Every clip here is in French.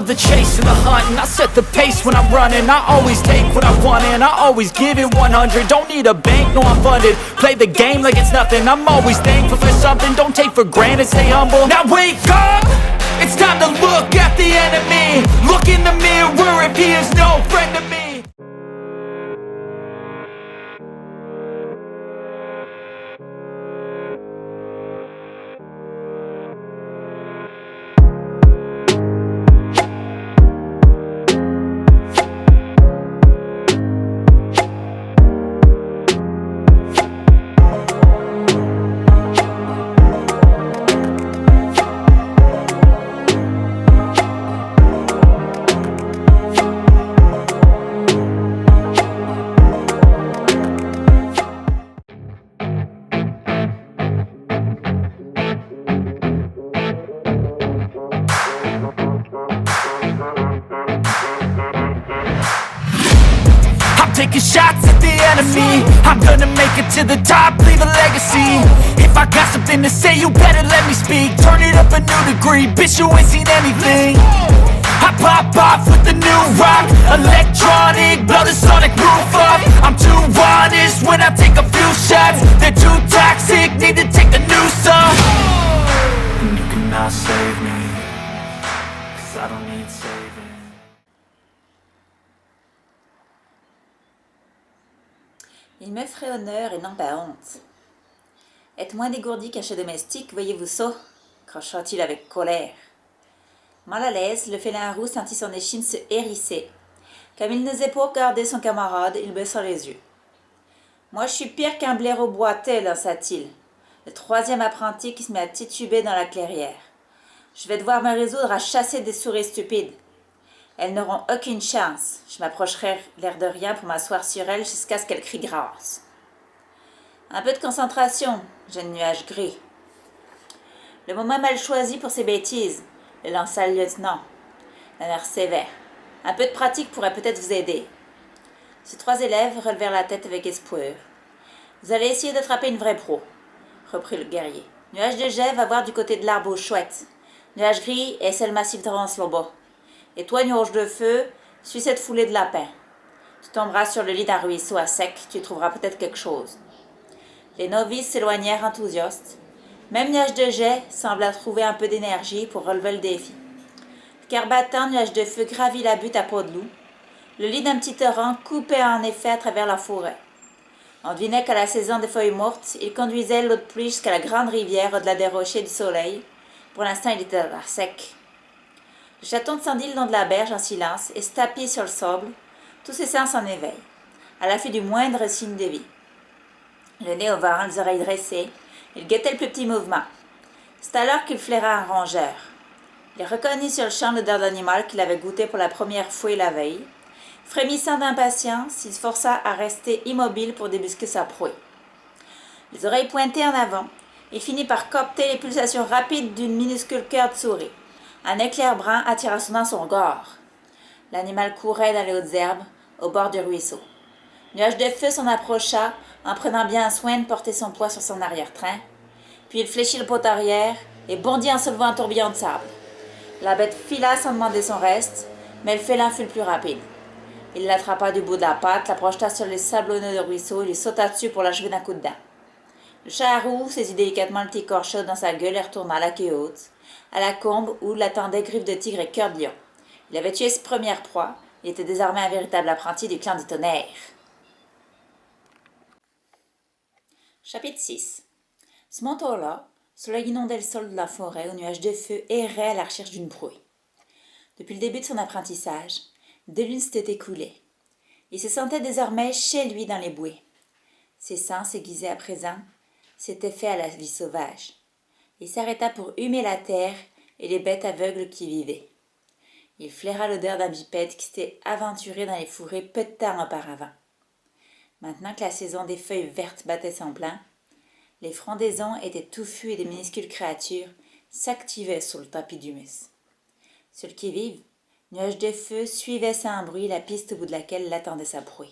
love the chase and the hunt, and I set the pace when I'm running. I always take what I want and I always give it 100. Don't need a bank, no I'm funded. Play the game like it's nothing. I'm always thankful for something. Don't take for granted, stay humble. Now wake up! It's time to look at the enemy. Look in the mirror if he is no friend to me. Taking shots at the enemy. I'm gonna make it to the top, leave a legacy. If I got something to say, you better let me speak. Turn it up a new degree, bitch, you ain't seen anything. I pop off with the new rock, electronic, blow the sonic roof up. I'm too honest when I take a few shots. They're too toxic, need to take the noose off. And you cannot save me, 'cause I don't need saving. Il me ferait honneur et non pas honte. Être moins dégourdi qu'un chat domestique, voyez-vous ça? Crocha-t-il avec colère. Mal à l'aise, le félin roux sentit son échine se hérisser. Comme il n'osait pas regarder son camarade, il baissa les yeux. Moi, je suis pire qu'un blaireau boiteux, lança-t-il. Le troisième apprenti qui se met à tituber dans la clairière. Je vais devoir me résoudre à chasser des souris stupides. Elles n'auront aucune chance. Je m'approcherai l'air de rien pour m'asseoir sur elles jusqu'à ce qu'elles crient grâce. Un peu de concentration, jeune nuage gris. Le moment mal choisi pour ces bêtises, le lança le lieutenant, d'un air sévère. Un peu de pratique pourrait peut-être vous aider. Ces trois élèves relevèrent la tête avec espoir. Vous allez essayer d'attraper une vraie proie, reprit le guerrier. Nuage de jet va voir du côté de l'arbre aux chouettes. Nuage gris essaie le massif de Rance-Loba. Et toi, nuage de feu, suis cette foulée de lapins. Tu tomberas sur le lit d'un ruisseau à sec, tu trouveras peut-être quelque chose. Les novices s'éloignèrent enthousiastes. Même nuage de jet sembla trouver un peu d'énergie pour relever le défi. Car battant, nuage de feu gravit la butte à pas de loup. Le lit d'un petit torrent coupait en effet à travers la forêt. On devinait qu'à la saison des feuilles mortes, il conduisait l'eau de pluie jusqu'à la grande rivière au-delà des rochers du soleil. Pour l'instant, il était à sec. Le chaton descendit le long de la berge en silence et se tapit sur le sable, tous ses sens en éveil, à l'affût du moindre signe de vie. Le nez au vent, les oreilles dressées, il guettait le plus petit mouvement. C'est alors qu'il flaira un rongeur. Il reconnut sur le champ l'odeur d'animal qu'il avait goûté pour la première fois la veille. Frémissant d'impatience, il se força à rester immobile pour débusquer sa proie. Les oreilles pointées en avant, il finit par capter les pulsations rapides d'une minuscule cœur de souris. Un éclair brun attira soudain son regard. L'animal courait dans les hautes herbes, au bord du ruisseau. Nuage de feu s'en approcha, en prenant bien soin de porter son poids sur son arrière-train. Puis il fléchit le pot arrière et bondit en soulevant un tourbillon de sable. La bête fila sans demander son reste, mais le félin fut le plus rapide. Il l'attrapa du bout de la patte, la projeta sur les sablonneux du ruisseau et lui sauta dessus pour l'achever d'un coup de dent. Le charroux saisit délicatement le petit corps chaud dans sa gueule et retourna à la queue haute, à la combe où l'attendaient griffes de tigre et cœur de lion. Il avait tué ses premières proies, il était désormais un véritable apprenti du clan du tonnerre. Chapitre 6. Ce manteau-là, soleil inondait le sol de la forêt, où nuages de feu erraient à la recherche d'une proie. Depuis le début de son apprentissage, 2 lunes s'étaient écoulées. Il se sentait désormais chez lui dans les bouées. Ses sens aiguisés à présent s'étaient faits à la vie sauvage. Il s'arrêta pour humer la terre et les bêtes aveugles qui vivaient. Il flaira l'odeur d'un bipède qui s'était aventuré dans les fourrés peu de temps auparavant. Maintenant que la saison des feuilles vertes battait son plein, les frondaisons étaient touffues et des minuscules créatures s'activaient sur le tapis d'humus. Sur le qui-vive, nuage de feu suivait sans bruit la piste au bout de laquelle l'attendait sa proie.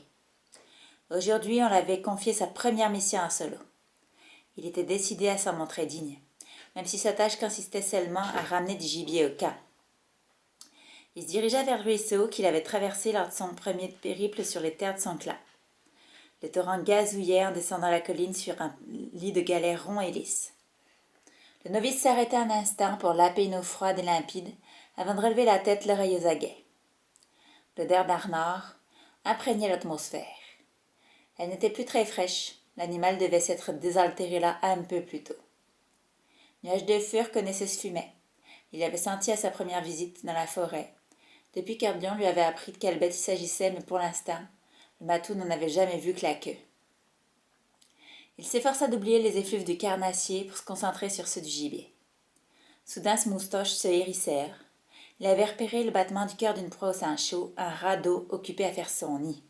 Aujourd'hui, on l'avait confié sa première mission en solo. Il était décidé à s'en montrer digne, même si sa tâche consistait seulement à ramener du gibier au camp. Il se dirigea vers le ruisseau qu'il avait traversé lors de son premier périple sur les terres de son clan. Le torrent gazouillait en descendant la colline sur un lit de galets rond et lisse. Le novice s'arrêta un instant pour laper une eau froide et limpide avant de relever la tête, l'oreille aux aguets. L'odeur d'Arnor imprégnait l'atmosphère. Elle n'était plus très fraîche. L'animal devait s'être désaltéré là un peu plus tôt. Nuage de Fur connaissait ce fumet. Il l'avait senti à sa première visite dans la forêt. Depuis qu'Herbion lui avait appris de quelle bête il s'agissait, mais pour l'instant, le matou n'en avait jamais vu que la queue. Il s'efforça d'oublier les effluves du carnassier pour se concentrer sur ceux du gibier. Soudain, ses moustaches se hérissèrent. Il avait repéré le battement du cœur d'une proie au sein chaud, un radeau occupé à faire son nid.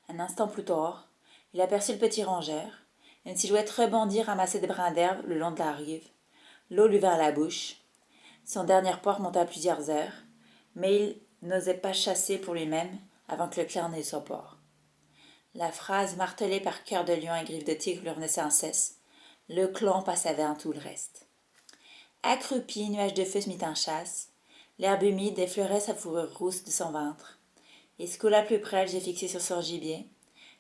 Un instant plus tard, il aperçut le petit rongeur. Une silhouette rebondit ramasser des brins d'herbe le long de la rive. L'eau lui vint à la bouche. Son dernier poids remonta à plusieurs heures, mais il n'osait pas chasser pour lui-même avant que le clair n'ait son port. La phrase martelée par cœur de lion et griffe de tigre lui revenait sans cesse. Le clon passa avant tout le reste. Accroupi, Nuage de Feu se mit en chasse. L'herbe humide effleurait sa fourrure rousse de son ventre. Il se coula plus près, j'ai fixé sur son gibier.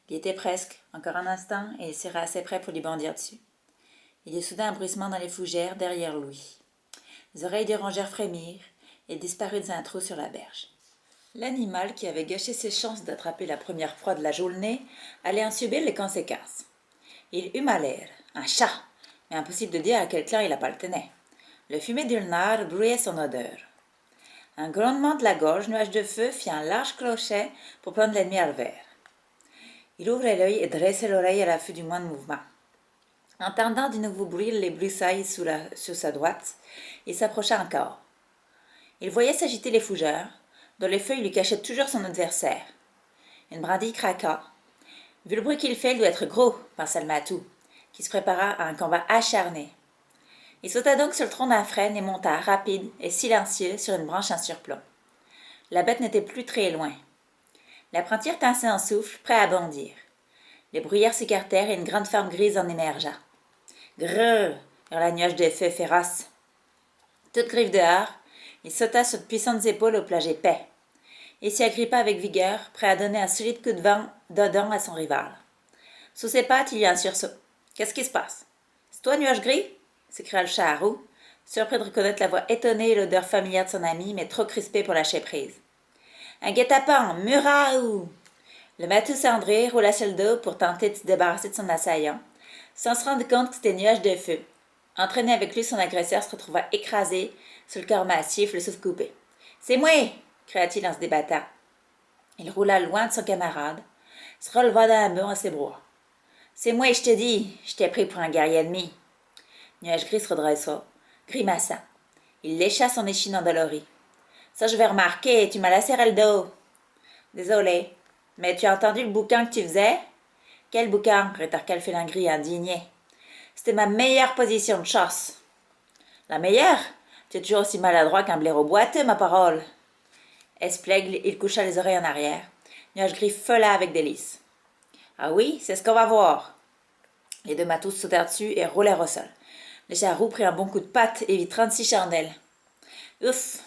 Il y était presque, encore un instant, et il serait assez près pour lui bondir dessus. Il y eut soudain un bruissement dans les fougères derrière lui. Les oreilles du rongeur frémirent et disparut dans un trou sur la berge. L'animal, qui avait gâché ses chances d'attraper la première proie de la journée, allait en subir les conséquences. Il eut l'air, un chat, mais impossible de dire à quel clan il appartenait. Le fumet d'Ulnar brouillait son odeur. Un grondement de la gorge, Nuage de Feu fit un large crochet pour prendre l'ennemi à revers. Il ouvrait l'œil et dressait l'oreille à l'affût du moindre mouvement. Entendant de nouveau bruire les broussailles sur sa droite, il s'approcha encore. Il voyait s'agiter les fougères, dont les feuilles lui cachaient toujours son adversaire. Une brindille craqua. Vu le bruit qu'il fait, il doit être gros, pensa le matou, qui se prépara à un combat acharné. Il sauta donc sur le tronc d'un frêne et monta, rapide et silencieux, sur une branche en surplomb. La bête n'était plus très loin. L'apprenti retinçait en souffle, prêt à bondir. Les bruyères s'écartèrent et une grande forme grise en émergea. Grrr! Hurla Nuage de Feu féroce. Toute griffe dehors, il sauta sur de puissantes épaules au plage épais. Il s'y agrippa avec vigueur, prêt à donner un solide coup de vent d'odon à son rival. Sous ses pattes, il y eut un sursaut. Qu'est-ce qui se passe? C'est toi, Nuage Gris? S'écria le chat à roue, surpris de reconnaître la voix étonnée et l'odeur familière de son ami, mais trop crispé pour lâcher prise. Un guet-apens, Muraou! Le matou cendré roula sur le dos pour tenter de se débarrasser de son assaillant, sans se rendre compte que c'était Nuage de Feu. Entraîné avec lui, son agresseur se retrouva écrasé sur le corps massif, le souffle coupé. « C'est moi! » cria-t-il en se débattant. Il roula loin de son camarade, se releva d'un bond à ses bras. « C'est moi, je te dis, je t'ai pris pour un guerrier ennemi. » Nuage Gris se redressa, grimaçant. Il lécha son échine endolorie. « Ça, je vais remarquer, tu m'as lacéré le dos. »« Désolé, mais tu as entendu le boucan que tu faisais? »« Quel boucan? » rétorqua le félin gris indigné. « C'était ma meilleure position de chasse. »« La meilleure? Tu es toujours aussi maladroit qu'un blaireau boiteux, ma parole. » Esplègle, il coucha les oreilles en arrière. Nuage Gris fela avec délice. « Ah oui, c'est ce qu'on va voir. » Les deux matous sautèrent dessus et roulèrent au sol. Le charroux prit un bon coup de patte et vit 36 chandelles. Ouf!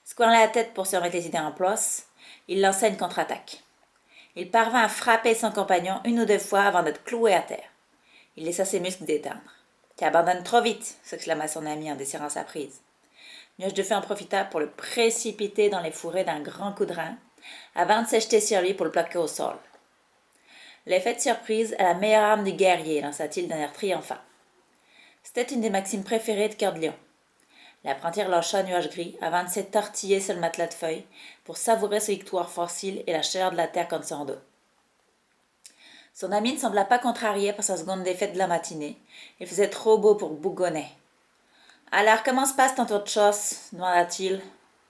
Secouant la tête pour se remettre les idées en place, il lança une contre-attaque. Il parvint à frapper son compagnon une ou deux fois avant d'être cloué à terre. Il laissa ses muscles détendre. « Tu abandonnes trop vite !» s'exclama son ami en desserrant sa prise. Nuage de Feu en profita pour le précipiter dans les fourrés d'un grand coup de rein, avant de se jeter sur lui pour le plaquer au sol. L'effet de surprise est la meilleure arme du guerrier, lança-t-il d'un air triomphant. C'était une des maximes préférées de Cœur de Lion. L'apprenti relâcha Nuage Gris avant de s'étortiller sur le matelas de feuilles pour savourer sa victoire facile et la chaleur de la terre contre son dos. Son ami ne sembla pas contrarié par sa seconde défaite de la matinée. Il faisait trop beau pour bougonner. « Alors, comment se passe ton tour de chasse ?» demanda-t-il.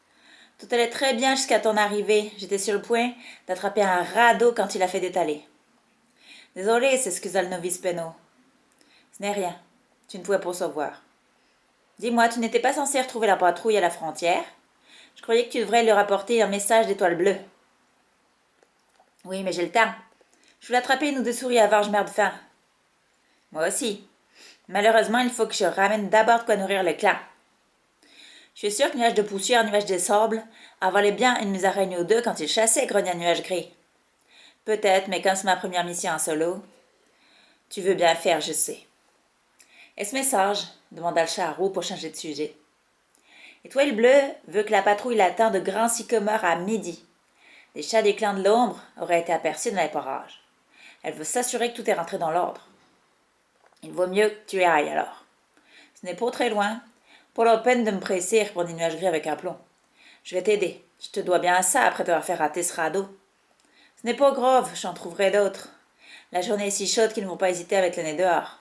« Tout allait très bien jusqu'à ton arrivée. J'étais sur le point d'attraper un radeau quand il a fait détaler. »« Désolé, s'excusa le novice Penaud. « Ce n'est rien. Tu ne pouvais pas savoir. Dis-moi, tu n'étais pas censé retrouver la patrouille à la frontière? Je croyais que tu devrais leur apporter un message d'étoile bleue. »« Oui, mais j'ai le temps. Je voulais attraper une ou deux souris avant que je meure de faim. »« Moi aussi. Malheureusement, il faut que je ramène d'abord de quoi nourrir le clan. » Je suis sûr que Nuage de poussière, Nuage de sable avalait bien une musaraigne ou deux quand il chassait, grogna Nuage gris. Peut-être, mais comme c'est ma première mission en solo, tu veux bien faire, je sais. Est-ce message demanda le charreau pour changer de sujet. Étoile bleue veut que la patrouille l'attende de grands sycomores à midi. Les chats des clans de l'ombre auraient été aperçus dans les parages. Elle veut s'assurer que tout est rentré dans l'ordre. Il vaut mieux que tu y ailles alors. Ce n'est pas très loin. Pas la peine de me presser, répondit Nuage gris avec aplomb. Je vais t'aider. Je te dois bien ça après t'avoir fait rater ce radeau. Ce n'est pas grave, j'en trouverai d'autres. La journée est si chaude qu'ils ne vont pas hésiter à mettre le nez dehors.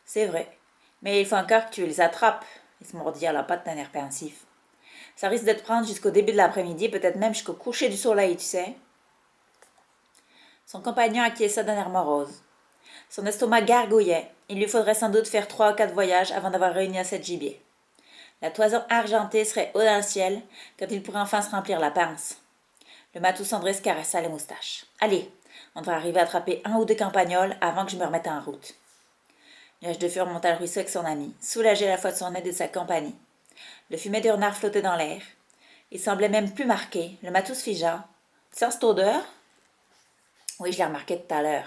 C'est vrai, mais il faut encore que tu les attrapes. Ils se mordirent la patte d'un air pensif. Ça risque de te prendre jusqu'au début de l'après-midi, peut-être même jusqu'au coucher du soleil, tu sais. Son compagnon acquiesça d'un air morose. Son estomac gargouillait. Il lui faudrait sans doute faire 3 ou 4 voyages avant d'avoir réuni assez de gibier. La toison argentée serait haut dans le ciel quand il pourrait enfin se remplir la panse. Le matou cendré se caressa les moustaches. Allez, on devrait arriver à attraper 1 ou 2 campagnols avant que je me remette en route. Nuage de feu remonta le ruisseau avec son ami, soulagé à la fois de son aide et de sa compagnie. Le fumet du renard flottait dans l'air. Il semblait même plus marqué. Le matou se figea. Tu sens cette odeur? Oui, je l'ai remarqué tout à l'heure.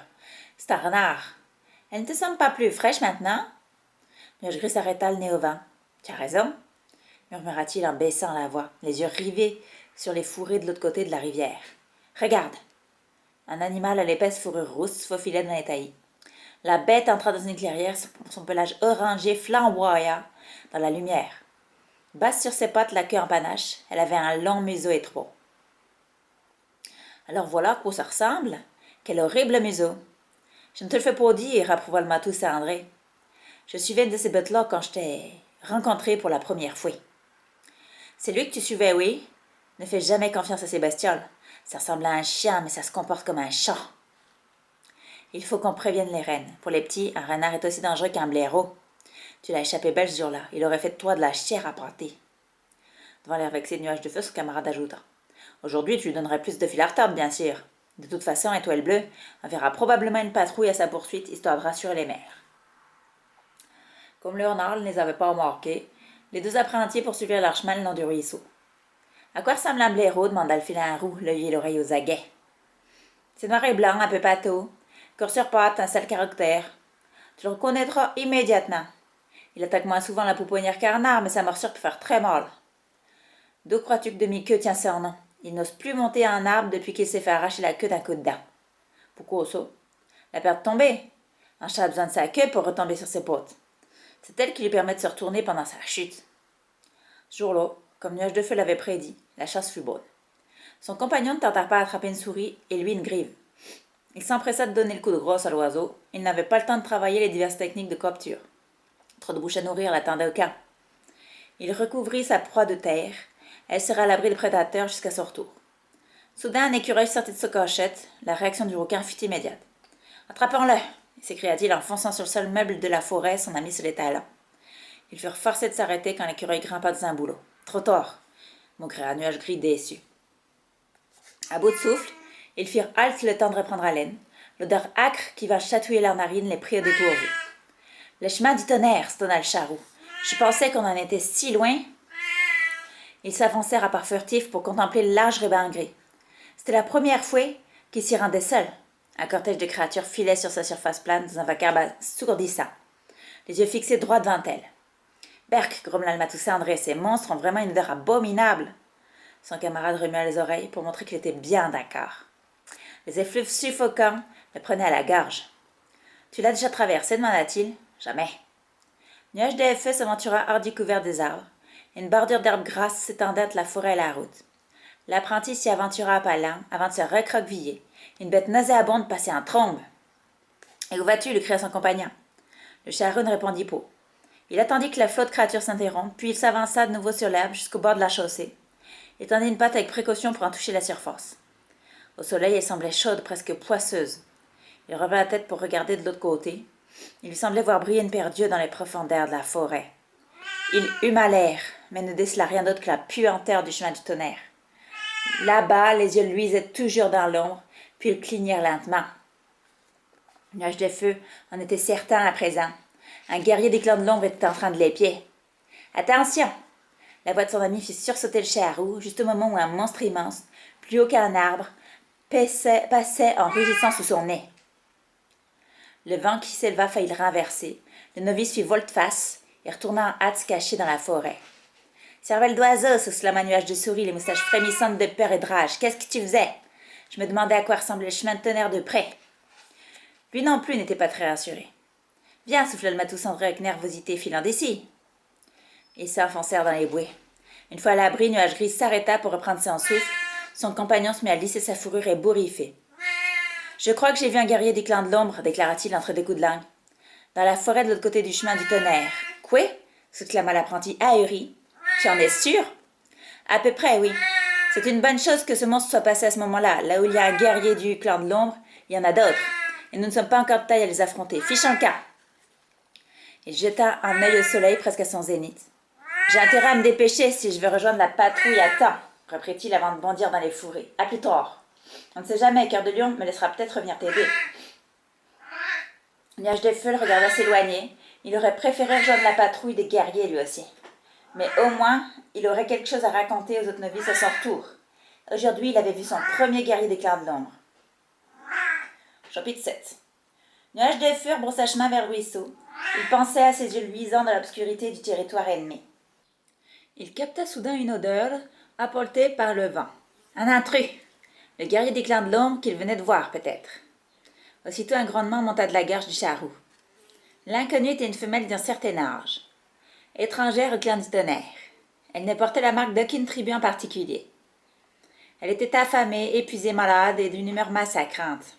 C'est un renard. Elle ne te semble pas plus fraîche maintenant? Nuage gris s'arrêta le nez au vent. Tu as raison, murmura-t-il en baissant la voix, les yeux rivés sur les fourrés de l'autre côté de la rivière. Regarde! Un animal à l'épaisse fourrure rousse faufilait dans les taillis. La bête entra dans une clairière, son pelage orangé flamboya dans la lumière. Basse sur ses pattes, la queue en panache, elle avait un long museau étroit. Alors voilà à quoi ça ressemble. Quel horrible museau! Je ne te le fais pas dire, approuva le matou à André. Je suivais une de ces bêtes-là quand je t'ai rencontré pour la première fois. C'est lui que tu suivais, oui? Ne fais jamais confiance à ces bestioles. Ça ressemble à un chien, mais ça se comporte comme un chat. Il faut qu'on prévienne les rennes. Pour les petits, un renard est aussi dangereux qu'un blaireau. Tu l'as échappé belle ce jour-là. Il aurait fait de toi de la chair à pâter. Devant l'air vexé de Nuage de feu, son camarade ajouta. Aujourd'hui, tu lui donnerais plus de fil à retordre, bien sûr. De toute façon, Étoile bleue enverra probablement une patrouille à sa poursuite, histoire de rassurer les mères. Comme le renard ne les avait pas remarqués, les 2 apprentis poursuivirent leur chemin le long du ruisseau. À quoi ressemble un blaireau? Demanda le félin roux, l'œil et l'oreille aux aguets. C'est noir et blanc, un peu pâteau, corps sur pattes, un sale caractère. Tu le reconnaîtras immédiatement. Il attaque moins souvent la pouponnière qu'un renard, mais sa morsure peut faire très mal. D'où crois-tu que demi-queue tient son nom? Il n'ose plus monter à un arbre depuis qu'il s'est fait arracher la queue d'un coup de dent. Pourquoi ça? La peur de tomber. Un chat a besoin de sa queue pour retomber sur ses pattes. C'est elle qui lui permet de se retourner pendant sa chute. Ce jour-là, comme Nuage de feu l'avait prédit, la chasse fut bonne. Son compagnon ne tarda pas à attraper une souris et lui une grive. Il s'empressa de donner le coup de grosse à l'oiseau. Il n'avait pas le temps de travailler les diverses techniques de capture. Trop de bouches à nourrir l'attendaient au camp. Il recouvrit sa proie de terre. Elle serait à l'abri des prédateurs jusqu'à son retour. Soudain, un écureuil sortit de sa cachette. La réaction du requin fut immédiate. « Attrapons-le !» s'écria-t-il en fonçant sur le seul meuble de la forêt, son ami sur les talons. Ils furent forcés de s'arrêter quand l'écureuil grimpa dans un bouleau. Trop tard, maugréa un nuage gris déçu. À bout de souffle, ils firent halte le temps de reprendre haleine. L'odeur âcre qui va chatouiller leurs narines les prit au dépourvu. Le chemin du tonnerre, stonna le charroux. Je pensais qu'on en était si loin. Ils s'avancèrent à pas furtifs pour contempler le large ruban gris. C'était la première fois qu'ils s'y rendaient seuls. Un cortège de créatures filait sur sa surface plane dans un vacarme assourdissant, les yeux fixés droit devant elle. « Berk !» grommela le Matoussé André, « ces monstres ont vraiment une odeur abominable !» Son camarade remua les oreilles pour montrer qu'il était bien d'accord. Les effluves suffocants le prenaient à la gorge. « Tu l'as déjà traversé ?» demanda-t-il. « Jamais. » Nuage de feu s'aventura hors du couvert des arbres. Une bordure d'herbes grasses s'étendait entre la forêt et la route. L'apprenti s'y aventura à pas lents avant de se recroqueviller. Une bête nauséabonde passait en trombe. « Et où vas-tu » lui cria son compagnon. Le charreux ne répondit pas. Il attendit que la flotte de créatures s'interrompe, puis il s'avança de nouveau sur l'herbe jusqu'au bord de la chaussée. Il tendit une patte avec précaution pour en toucher la surface. Au soleil, elle semblait chaude, presque poisseuse. Il releva la tête pour regarder de l'autre côté. Il lui semblait voir briller une paire d'yeux dans les profondeurs de la forêt. Il huma l'air, mais ne décela rien d'autre que la puanteur du chemin du tonnerre. Là-bas, les yeux luisaient toujours dans l'ombre, puis ils clignèrent lentement. Nuage de feu en était certain à présent. Un guerrier des clans de l'ombre était en train de l'épier. « Attention !» La voix de son ami fit sursauter le charroux, juste au moment où un monstre immense, plus haut qu'un arbre, passait en rugissant sous son nez. Le vent qui s'éleva faillit le renverser. Le novice fit volte-face et retourna en hâte se cacher dans la forêt. Cervelle d'oiseau, souffla un nuage de souris, les moustaches frémissantes de peur et de rage. Qu'est-ce que tu faisais? Je me demandais à quoi ressemblait le chemin de tonnerre de près. Lui non plus n'était pas très rassuré. Viens, souffla le matou cendré avec nervosité, filant d'ici. Ils s'enfoncèrent dans les bouées. Une fois à l'abri, Nuage Gris s'arrêta pour reprendre son souffle. Son compagnon se mit à lisser sa fourrure ébouriffée. Je crois que j'ai vu un guerrier des clans de l'ombre, déclara-t-il entre deux coups de langue. Dans la forêt de l'autre côté du chemin du tonnerre. Quoi? S'exclama l'apprenti ahuri. Tu en es sûr? À peu près, oui. C'est une bonne chose que ce monstre soit passé à ce moment-là. Là où il y a un guerrier du clan de l'ombre, il y en a d'autres. Et nous ne sommes pas encore de taille à les affronter. Fichons le camp. Il jeta un œil au soleil presque à son zénith. J'ai intérêt à me dépêcher si je veux rejoindre la patrouille à temps, reprit-il avant de bondir dans les fourrés. À plus tard. On ne sait jamais, Cœur de Lion me laissera peut-être venir t'aider. Nuage de Feu le regarda s'éloigner. Il aurait préféré rejoindre la patrouille des guerriers lui aussi. Mais au moins, il aurait quelque chose à raconter aux autres novices à son retour. Aujourd'hui, il avait vu son premier guerrier des clans de l'ombre. Chapitre 7. Nuage de Feu brossa chemin vers le ruisseau. Il pensait à ses yeux luisants dans l'obscurité du territoire ennemi. Il capta soudain une odeur, apportée par le vent. Un intrus! Le guerrier des clans de l'ombre qu'il venait de voir, peut-être. Aussitôt un grondement monta de la gorge du charroux. L'inconnue était une femelle d'un certain âge. Étrangère au clan du tonnerre. Elle ne portait la marque d'aucune tribu en particulier. Elle était affamée, épuisée, malade et d'une humeur massacrante.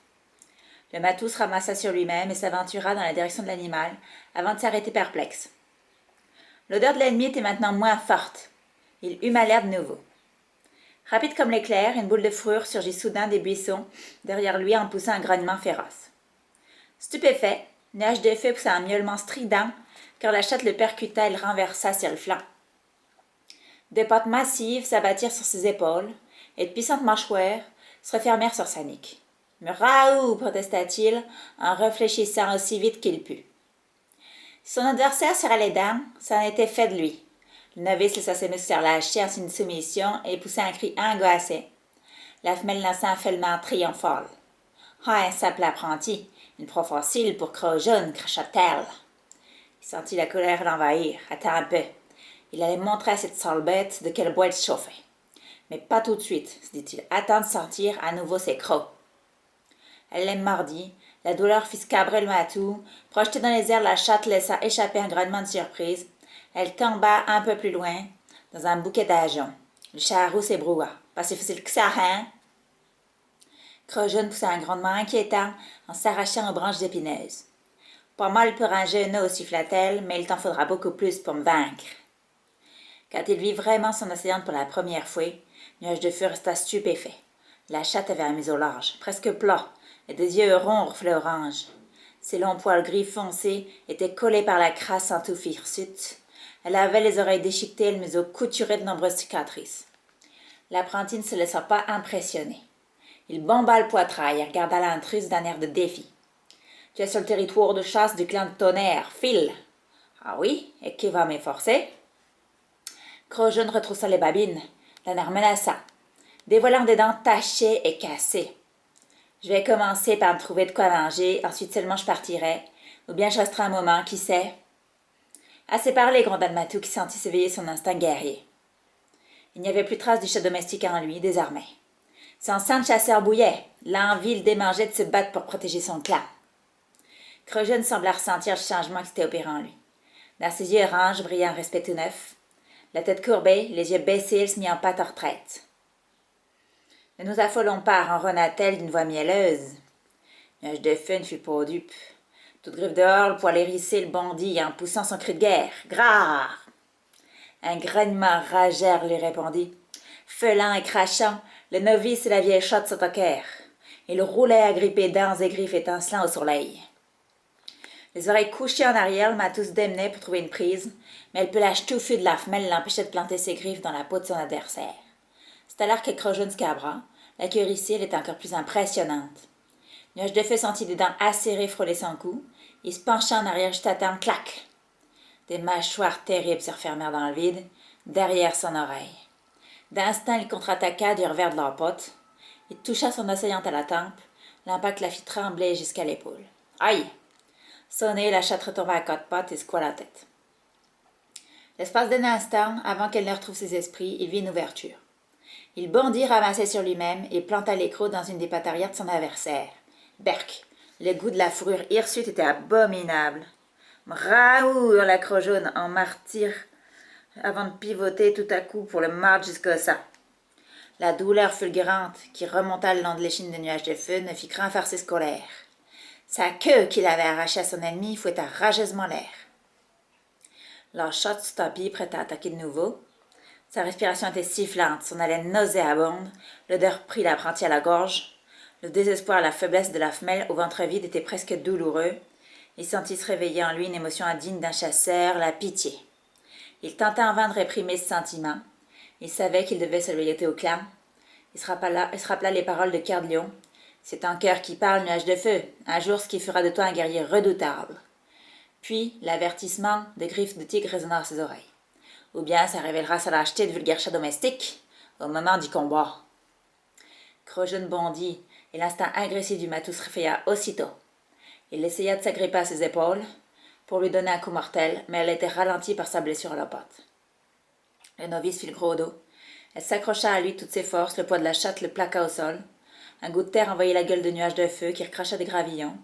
Le matou se ramassa sur lui-même et s'aventura dans la direction de l'animal avant de s'arrêter perplexe. L'odeur de l'ennemi était maintenant moins forte. Il huma de nouveau. Rapide comme l'éclair, une boule de fourrure surgit soudain des buissons derrière lui en poussant un grognement féroce. Stupéfait, Nuage de Feu poussa un miaulement strident quand la chatte le percuta et le renversa sur le flanc. Des pattes massives s'abattirent sur ses épaules et de puissantes mâchoires se refermèrent sur sa nuque. « Me raoult !» protesta-t-il en réfléchissant aussi vite qu'il put. Si son adversaire serrait les dents, ça en était fait de lui. Le novice laissa ses muscles se relâcher en signe de soumission et poussa un cri angoissé. La femelle lança un fêlement triomphal. « Ah, un simple apprenti, une proie facile pour croc jaune, cracha-t-elle. » Il sentit la colère l'envahir. Attends un peu. Il allait montrer à cette sale bête de quelle boîte se chauffait. Mais pas tout de suite, se dit-il. Attends de sentir à nouveau ses crocs. Elle les mordit. La douleur fit se cabrer le matou. Projetée dans les airs, la chatte laissa échapper un grognement de surprise. Elle tomba un peu plus loin, dans un bouquet d'ajoncs. Le charroux s'ébroua. Pas si facile que ça, hein? Croc-Jaune poussa un grondement inquiétant en s'arrachant aux branches épineuses. Pas mal pour un jeune, siffla-t-elle, mais il t'en faudra beaucoup plus pour me vaincre. Quand il vit vraiment son assaillante pour la première fois, Nuage de Feu resta stupéfait. La chatte avait un museau large, presque plat, et des yeux ronds reflets orange. Ses longs poils gris foncés étaient collés par la crasse en touffe hirsute. Elle avait les oreilles déchiquetées et le museau couturé de nombreuses cicatrices. L'apprenti ne se laissa pas impressionner. Il bomba le poitrail et regarda l'intruse d'un air de défi. « Tu es sur le territoire de chasse du clan de Tonnerre, file. »« Ah oui, et qui va m'efforcer ?» Croc-Jaune retroussa les babines, d'un air menaçant, dévoilant des dents tachées et cassées. « Je vais commencer par me trouver de quoi manger, ensuite seulement je partirai, ou bien je resterai un moment, qui sait ?» Assez parlé, gronda le matou qui sentit s'éveiller son instinct guerrier. Il n'y avait plus trace du chat domestique en lui, désormais. Son sang de chasseur bouillait, l'envie le démangeait de se battre pour protéger son clan. Croc-Jaune sembla ressentir le changement qui s'était opéré en lui. Dans ses yeux orange brillait un respect tout neuf. La tête courbée, les yeux baissés, il se mit en patte en retraite. « Ne nous affolons pas, ronronna-t-elle d'une voix mielleuse. Nuage de Feu ne fut pas dupe. Toute griffe dehors, le poil hérissé le bondit en poussant son cri de guerre. « Grrrr !» Un grognement rageur lui répondit. Feulant et crachant, le novice et la vieille chatte s'attaquèrent. Ils roulaient agrippés dents et griffes étincelant au soleil. Les oreilles couchées en arrière, le matou se démenait pour trouver une prise, mais le pelage touffu de la femelle l'empêchait de planter ses griffes dans la peau de son adversaire. C'est alors que Croc-Jaune se cabra. La queue hérissée, elle était encore plus impressionnante. Nuage de Feu sentit des dents acérées frôler son cou. Il se pencha en arrière juste à temps, clac! Des mâchoires terribles se refermèrent dans le vide. derrière son oreille. D'instinct, il contre-attaqua du revers de leur pote. Il toucha son assaillante à la tempe. L'impact la fit trembler jusqu'à l'épaule. Aïe! Sonné, la chatte retomba à quatre pattes et secoua la tête. L'espace d'un instant, avant qu'elle ne retrouve ses esprits, il vit une ouverture. Il bondit, ramassé sur lui-même, et planta l'écrou dans une des pattes arrière de son adversaire. Berk! Le goût de la fourrure hirsute était abominable. Mraou! La croix jaune en martyr avant de pivoter tout à coup pour le mordre jusqu'au sang. La douleur fulgurante qui remonta le long de l'échine de nuages de feu ne fit que renforcer sa colère. Sa queue qu'il avait arrachée à son ennemi fouetta rageusement l'air. Leur shot sous tapis, prêt à attaquer de nouveau. Sa respiration était sifflante, son haleine nauséabonde, l'odeur prit l'apprenti à la gorge. Le désespoir et la faiblesse de la femelle au ventre vide étaient presque douloureux. Il sentit se réveiller en lui une émotion indigne d'un chasseur, la pitié. Il tenta en vain de réprimer ce sentiment. Il savait qu'il devait se loyauté au clan. Il se rappela les paroles de Cœur de Lion. C'est ton cœur qui parle, nuage de feu. Un jour, ce qui fera de toi un guerrier redoutable. Puis, l'avertissement de griffes de tigre résonna dans ses oreilles. Ou bien ça révélera sa lâcheté de vulgaire chat domestique au moment du combat. Crojeune bondit, et l'instinct agressif du matou se réveilla aussitôt. Il essaya de s'agripper à ses épaules pour lui donner un coup mortel, mais elle était ralentie par sa blessure à la patte. Le novice fit le gros dos. Elle s'accrocha à lui de toutes ses forces, le poids de la chatte le plaqua au sol. Un goût de terre envahit la gueule de nuages de feu qui recracha des gravillons.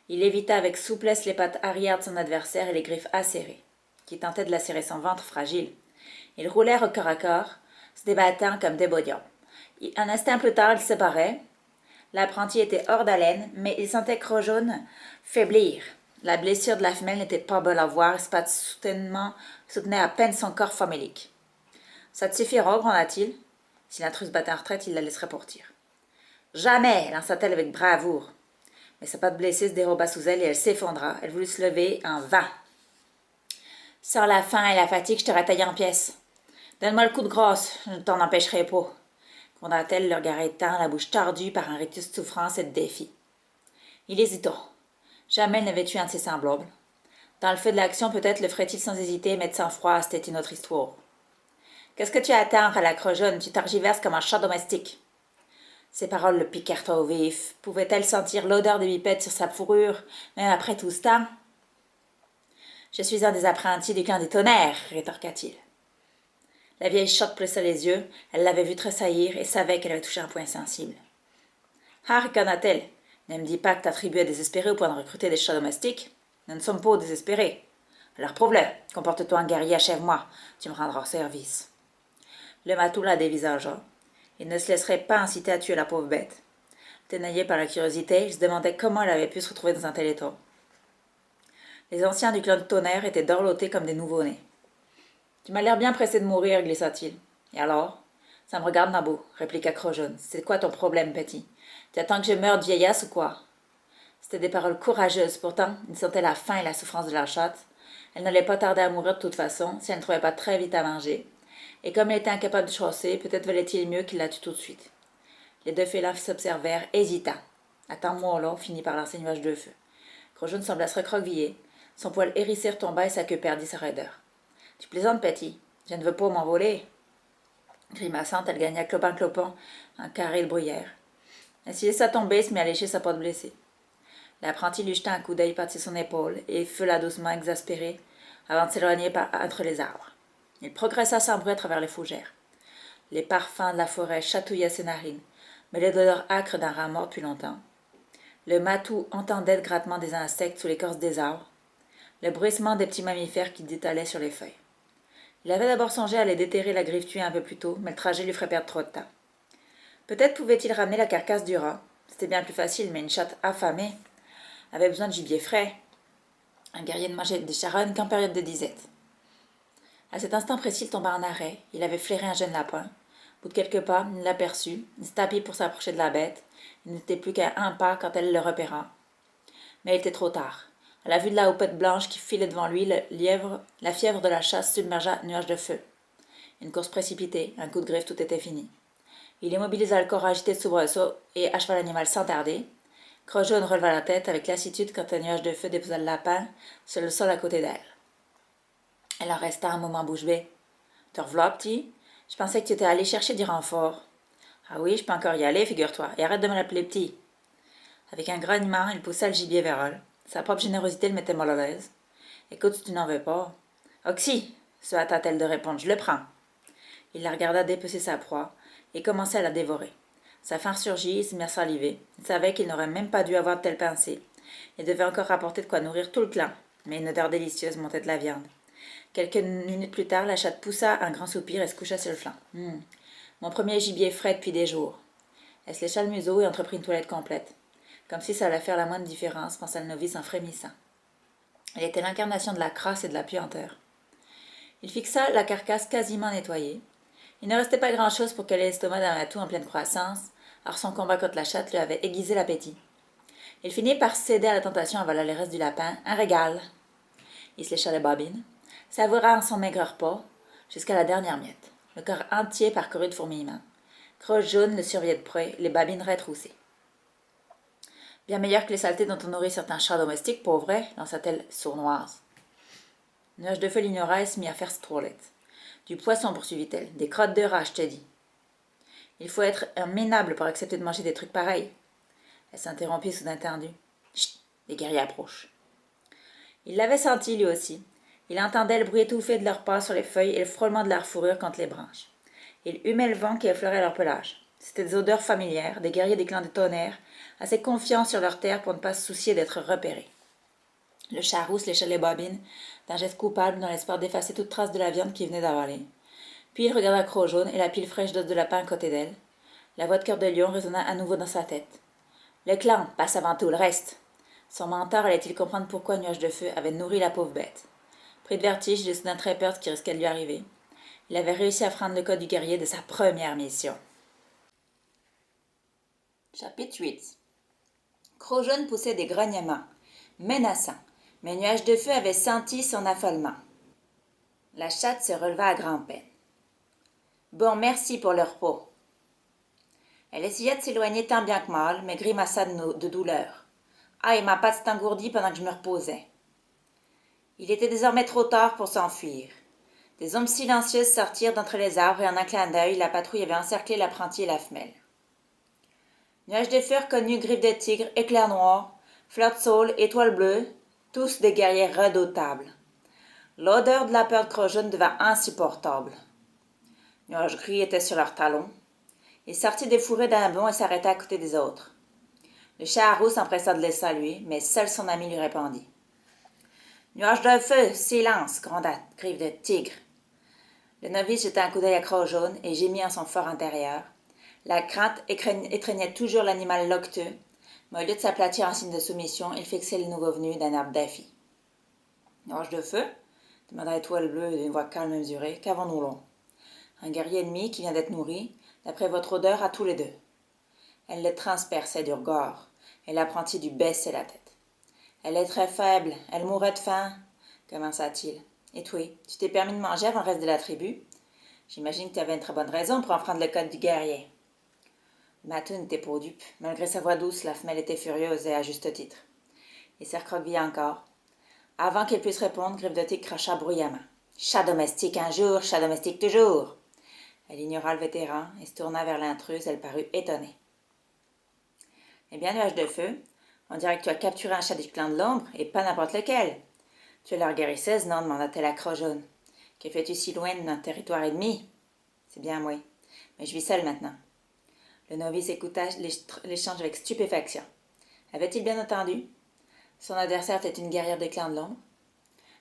Il évita avec souplesse les pattes arrière de son adversaire et les griffes acérées, qui tentaient de lacérer son ventre fragile. Ils roulèrent au corps à corps, se débattant comme des bodions. Un instant plus tard, ils se séparaient. L'apprenti était hors d'haleine, mais il sentait Crojaune faiblir. La blessure de la femelle n'était pas belle à voir, ses pattes soutenaient à peine son corps famélique. Ça te suffira, gronda-t-il. Si l'intruse battait en retraite, il la laisserait partir. Jamais, lança-t-elle avec bravoure. Mais sa patte blessée se déroba sous elle et elle s'effondra. Elle voulut se lever en vain. Sans la faim et la fatigue, je te rataillais en pièces. Donne-moi le coup de grâce, je ne t'en empêcherai pas. Gronda-t-elle, le regard éteint, la bouche tordue par un rictus de souffrance et de défi. Il hésita. Jamais elle n'avait tué un de ses semblables. Dans le feu de l'action, peut-être le ferait-il sans hésiter, mais de sang-froid, c'était une autre histoire. Qu'est-ce que tu attends, à la crojonne? Tu targiverses comme un chat domestique. Ces paroles le piquèrent au vif. Pouvait-elle sentir l'odeur des bipèdes sur sa fourrure, même après tout ce temps? Je suis un des apprentis du clan des tonnerres, rétorqua-t-il. La vieille chotte plissa les yeux, elle l'avait vu tressaillir et savait qu'elle avait touché un point sensible. Ah, ricana-t-elle, ne me dis pas que t'attribues à désespérer au point de recruter des chats domestiques. Nous ne sommes pas désespérés. Alors prouve-le, comporte-toi en guerrier, achève-moi, tu me rendras service. Le matou la dévisagea. Il ne se laisserait pas inciter à tuer la pauvre bête. Ténaillé par la curiosité, il se demandait comment elle avait pu se retrouver dans un tel état. Les anciens du clan de Tonnerre étaient dorlotés comme des nouveau-nés. Tu m'as l'air bien pressé de mourir, glissa-t-il. Et alors? Ça me regarde, Nabo, répliqua Crojaune. C'est quoi ton problème, petit? Tu attends que je meure de vieillesse ou quoi? C'étaient des paroles courageuses, pourtant, il sentait la faim et la souffrance de la chatte. Elle n'allait pas tarder à mourir de toute façon, si elle ne trouvait pas très vite à manger. Et comme elle était incapable de chasser, peut-être valait-il mieux qu'il la tue tout de suite. Les deux félins s'observèrent, hésitant. Attends-moi là, finit par lancer un nuage de feu. Crojaune sembla se recroqueviller. Son poil hérissé retomba et sa queue perdit sa raideur. Tu plaisantes, petit. Je ne veux pas m'envoler. Grimaçante, elle gagna clopin un carré de bruyère. Elle s'y laissa tomber et se mit à lécher sa patte blessée. L'apprenti lui jeta un coup d'œil par-dessus son épaule et feula doucement exaspéré avant de s'éloigner entre les arbres. Il progressa sans bruit à travers les fougères. Les parfums de la forêt chatouillaient ses narines, mêlés d'odeurs âcres d'un rat mort depuis longtemps. Le matou entendait le grattement des insectes sous l'écorce des arbres, le bruissement des petits mammifères qui détalaient sur les feuilles. Il avait d'abord songé à aller déterrer la griffe tuée un peu plus tôt, mais le trajet lui ferait perdre trop de temps. Peut-être pouvait-il ramener la carcasse du rat. C'était bien plus facile, mais une chatte affamée avait besoin de gibier frais. Un guerrier ne mangeait des charognes qu'en période de disette. À cet instant précis, il tomba en arrêt. Il avait flairé un jeune lapin. Au bout de quelques pas, il l'aperçut. Il se tapit pour s'approcher de la bête. Il n'était plus qu'à un pas quand elle le repéra. Mais il était trop tard. À la vue de la houppette blanche qui filait devant lui, la fièvre de la chasse submergea un nuage de feu. Une course précipitée, un coup de griffe, tout était fini. Il immobilisa le corps agité de soubresaut et acheva l'animal sans tarder. Crojaune releva la tête avec lassitude quand un nuage de feu déposa le lapin sur le sol à côté d'elle. Elle en resta un moment bouche bée. Te revoilà, petit? Je pensais que tu étais allé chercher du renfort. Ah oui, je peux encore y aller, figure-toi, et arrête de me l'appeler petit. Avec un grognement, il poussa le gibier vers elle. Sa propre générosité le mettait mal à l'aise. Écoute, si tu n'en veux pas. Oxy, se hâta-t-elle de répondre, je le prends. Il la regarda dépecer sa proie et commença à la dévorer. Sa faim surgit, il se mit à saliver. Il savait qu'il n'aurait même pas dû avoir de telle pensée. Il devait encore rapporter de quoi nourrir tout le clan, mais une odeur délicieuse montait de la viande. Quelques minutes plus tard, la chatte poussa un grand soupir et se coucha sur le flanc. Mon premier gibier frais depuis des jours. Elle se lécha le museau et entreprit une toilette complète. Comme si ça allait faire la moindre différence, pensa le novice en frémissant. Elle était l'incarnation de la crasse et de la puanteur. Il fixa la carcasse quasiment nettoyée. Il ne restait pas grand-chose pour qu'elle ait l'estomac d'un matou en pleine croissance, or son combat contre la chatte lui avait aiguisé l'appétit. Il finit par céder à la tentation à voler les restes du lapin, un régal. Il se lécha les babines, savoura son maigre repas, jusqu'à la dernière miette, le corps entier parcouru de fourmillements. Croche jaune le surveillait de près, les babines retroussées. Bien meilleur que les saletés dont on nourrit certains chats domestiques, pauvre, lança-t-elle sournoise. Nuage de feu l'ignora et se mit à faire ses toilettes. Du poisson, poursuivit-elle, des crottes de rat, je te dis. Il faut être un minable pour accepter de manger des trucs pareils. Elle s'interrompit soudain tendue. Chut, les guerriers approchent. Il l'avait senti lui aussi. Il entendait le bruit étouffé de leurs pas sur les feuilles et le frôlement de leur fourrure contre les branches. Il humait le vent qui effleurait leur pelage. C'étaient des odeurs familières, des guerriers des clans de tonnerre, assez confiants sur leur terre pour ne pas se soucier d'être repérés. Le charrousse lécha les babines, d'un geste coupable dans l'espoir d'effacer toute trace de la viande qu'il venait d'avaler. Puis il regarda Croc jaune et la pile fraîche d'os de lapin à côté d'elle. La voix de Cœur de Lion résonna à nouveau dans sa tête. Le clan passe avant tout le reste. Son mentor allait-il comprendre pourquoi Nuage de Feu avait nourri la pauvre bête. Pris de vertige, il eut soudain très peur de ce qui risquait de lui arriver. Il avait réussi à prendre le code du guerrier de sa première mission. Chapitre 8. Croc jaune poussait des grognements, menaçants, mais Nuage de Feu avait senti son affolement. La chatte se releva à grand-peine. Bon, merci pour le repos. Elle essaya de s'éloigner tant bien que mal, mais grimaça de douleur. Ah, et ma patte s'est engourdie pendant que je me reposais. Il était désormais trop tard pour s'enfuir. Des ombres silencieuses sortirent d'entre les arbres et en un clin d'œil, la patrouille avait encerclé l'apprenti et la femelle. Nuage de Feu reconnut Griffe de Tigre, Éclair Noir, Fleur de Saule, Étoile Bleue, tous des guerriers redoutables. L'odeur de la peur de Croc jaune devint insupportable. Nuage Gris était sur leurs talons. Il sortit des fourrés d'un bond et s'arrêta à côté des autres. Le charroux s'empressa de les saluer, mais seul son ami lui répondit. Nuage de Feu, silence, gronda Griffe de Tigre. Le novice jeta un coup d'œil à Croc jaune et gémit en son fort intérieur. La crainte étreignait toujours l'animal loqueteux, mais au lieu de s'aplatir en signe de soumission, il fixait le nouveau venu d'un arbre d'affy. Nuage de Feu demanda Étoile Bleue d'une voix calme et mesurée. Qu'avons-nous là? Un guerrier ennemi qui vient d'être nourri, d'après votre odeur, à tous les deux. Elle le transperçait du regard, et l'apprenti dut baisser la tête. Elle est très faible, elle mourrait de faim, commença-t-il. Et toi, tu t'es permis de manger avant le reste de la tribu? J'imagine que tu avais une très bonne raison pour enfreindre le code du guerrier. Matou n'était pas dupe. Malgré sa voix douce, la femelle était furieuse et à juste titre. Il se recroquevilla encore. Avant qu'elle puisse répondre, Griffe de Tigre cracha bruyamment. Chat domestique un jour, chat domestique toujours. Elle ignora le vétéran et se tourna vers l'intruse. Elle parut étonnée. Eh bien, Nuage de Feu, on dirait que tu as capturé un chat du clan de l'ombre, et pas n'importe lequel. Tu es leur guérisseuse, non? Demanda-t-elle à Croc jaune. Que fais-tu si loin de notre territoire ennemi? C'est bien moi, mais je vis seule maintenant. Le novice écouta l'échange avec stupéfaction. Avait-il bien entendu? Son adversaire était une guerrière des clans de l'ombre.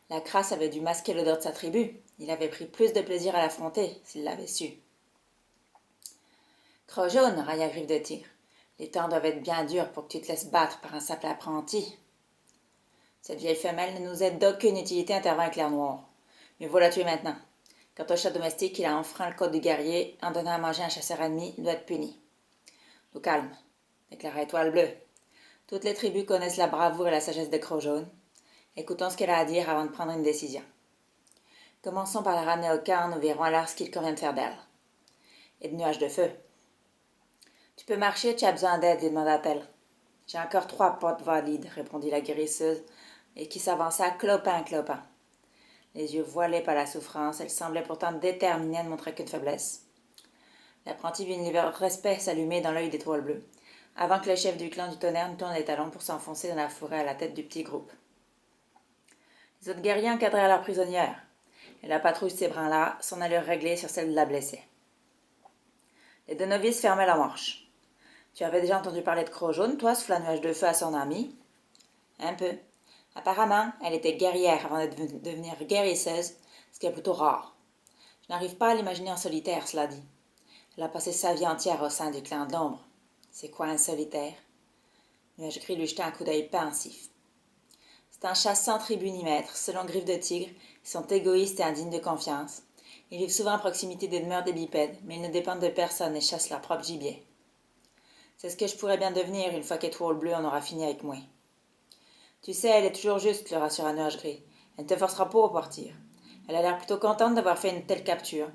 La crasse avait dû masquer l'odeur de sa tribu. Il avait pris plus de plaisir à l'affronter, s'il l'avait su. Croc jaune, railla Griffe de Tigre. Les temps doivent être bien durs pour que tu te laisses battre par un simple apprenti. Cette vieille femelle ne nous est d'aucune utilité, intervint Éclair Noir. Mais voilà tuer maintenant. Quant au chat domestique, il a enfreint le code du guerrier en donnant à manger à un chasseur ennemi, il doit être puni. Au calme, déclara Étoile Bleue. Toutes les tribus connaissent la bravoure et la sagesse de Croc jaune. Écoutons ce qu'elle a à dire avant de prendre une décision. Commençons par la ramener au camp, nous verrons alors ce qu'il convient de faire d'elle. Et de Nuage de Feu. Tu peux marcher, tu as besoin d'aide, lui demanda-t-elle. J'ai encore 3 potes valides, répondit la guérisseuse, et qui s'avança clopin. Les yeux voilés par la souffrance, elle semblait pourtant déterminée à ne montrer qu'une faiblesse. L'apprenti vit une lueur de respect s'allumer dans l'œil d'étoile bleue, avant que le chef du clan du tonnerre ne tourne les talons pour s'enfoncer dans la forêt à la tête du petit groupe. Les autres guerriers encadrèrent leur prisonnière, et la patrouille s'ébranla, son allure réglée sur celle de la blessée. Les deux novices fermaient la marche. Tu avais déjà entendu parler de Croc-Jaune, toi, soufflant un nuage de feu à son ami? Un peu. Apparemment, elle était guerrière avant de devenir guérisseuse, ce qui est plutôt rare. Je n'arrive pas à l'imaginer en solitaire, cela dit. Elle a passé sa vie entière au sein du clan de l'ombre. C'est quoi un solitaire? Nuage Gris lui jeta un coup d'œil pensif. C'est un chat sans tribu ni maître, selon Griffe de Tigre. Ils sont égoïstes et indignes de confiance. Ils vivent souvent à proximité des demeures des bipèdes, mais ils ne dépendent de personne et chassent leur propre gibier. C'est ce que je pourrais bien devenir une fois qu'Étoile Bleue en aura fini avec moi. Tu sais, elle est toujours juste, le rassura Nuage Gris. Elle ne te forcera pas à partir. Elle a l'air plutôt contente d'avoir fait une telle capture.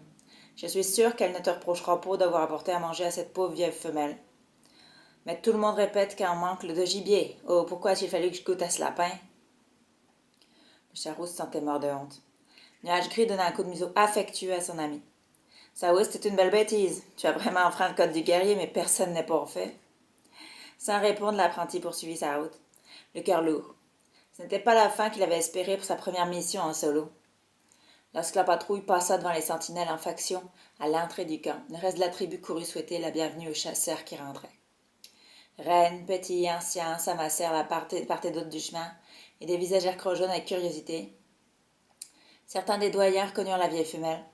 Je suis sûre qu'elle ne te reprochera pas d'avoir apporté à manger à cette pauvre vieille femelle. Mais tout le monde répète qu'elle manque de gibier. Oh, pourquoi a-t-il fallu que je goûte à ce lapin? Le charroux se sentait mort de honte. Nuage Gris donna un coup de museau affectueux à son ami. Ça oui, c'était une belle bêtise. Tu as vraiment enfreint le code du guerrier, mais personne n'est pas fait. Sans répondre, l'apprenti poursuivit sa route, le cœur lourd. Ce n'était pas la fin qu'il avait espérée pour sa première mission en solo. Lorsque la patrouille passa devant les sentinelles en faction à l'entrée du camp, le reste de la tribu courut souhaiter la bienvenue aux chasseurs qui rentraient. Reines, petits, anciens s'amassèrent à part et d'autre du chemin et dévisagèrent Croc-Jaune avec curiosité. Certains des doyens reconnurent la vieille femelle.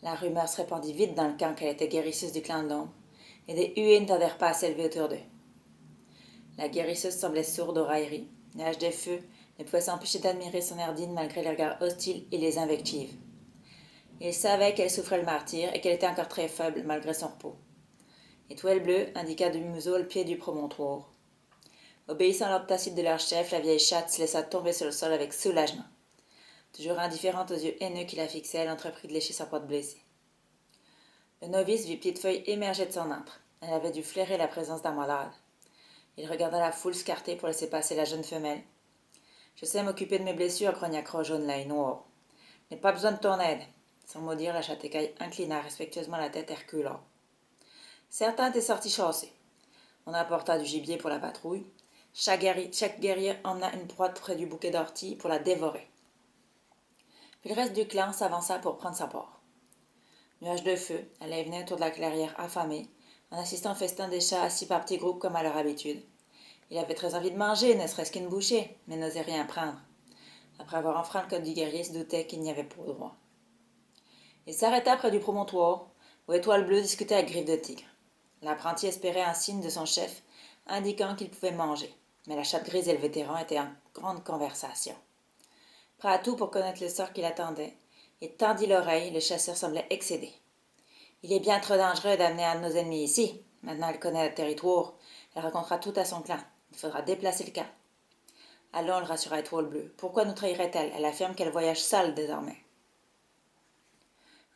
La rumeur se répandit vite dans le camp qu'elle était guérisseuse du clan de l'ombre, et des huées ne tardèrent pas à s'élever autour d'eux. La guérisseuse semblait sourde aux railleries. Nuage de Feu ne pouvait s'empêcher d'admirer son air digne malgré les regards hostiles et les invectives. Il savait qu'elle souffrait le martyre et qu'elle était encore très faible malgré son repos. Étoile Bleue indiqua du museau le pied du promontoire. Obéissant à l'ordre tacite de leur chef, la vieille chatte se laissa tomber sur le sol avec soulagement. Toujours indifférente aux yeux haineux qui la fixaient, elle entreprit de lécher sa pote blessée. Le novice vit Petitefeuille émerger de son antre. Elle avait dû flairer la présence d'un malade. Il regarda la foule scartée pour laisser passer la jeune femelle. « Je sais m'occuper de mes blessures, grogna Croc-Jaune, l'œil noir. Je n'ai pas besoin de ton aide. » Sans mot dire, la chatte écaille inclina respectueusement la tête et recula. Certains étaient sortis chasser. On apporta du gibier pour la patrouille. Chaque guerrier emmena une proie près du bouquet d'orties pour la dévorer. Puis le reste du clan s'avança pour prendre sa part. Nuage de Feu allait et venait autour de la clairière affamée, en assistant au festin des chats assis par petits groupes comme à leur habitude. Il avait très envie de manger, ne serait-ce qu'une bouchée, mais n'osait rien prendre. Après avoir enfreint le code du guerrier, il se doutait qu'il n'y avait pas le droit. Il s'arrêta près du promontoire, où Étoile Bleue discutait avec Griffe de Tigre. L'apprenti espérait un signe de son chef, indiquant qu'il pouvait manger, mais la chatte grise et le vétéran étaient en grande conversation. Prêt à tout pour connaître le sort qui l'attendait, et tendit l'oreille, le chasseur semblait excédé. « Il est bien trop dangereux d'amener un de nos ennemis ici. Maintenant elle connaît le territoire, elle racontera tout à son clan. Il faudra déplacer le camp. » « Allons, le rassura Étoile Bleue. Pourquoi nous trahirait-elle? Elle affirme qu'elle voyage seule désormais. »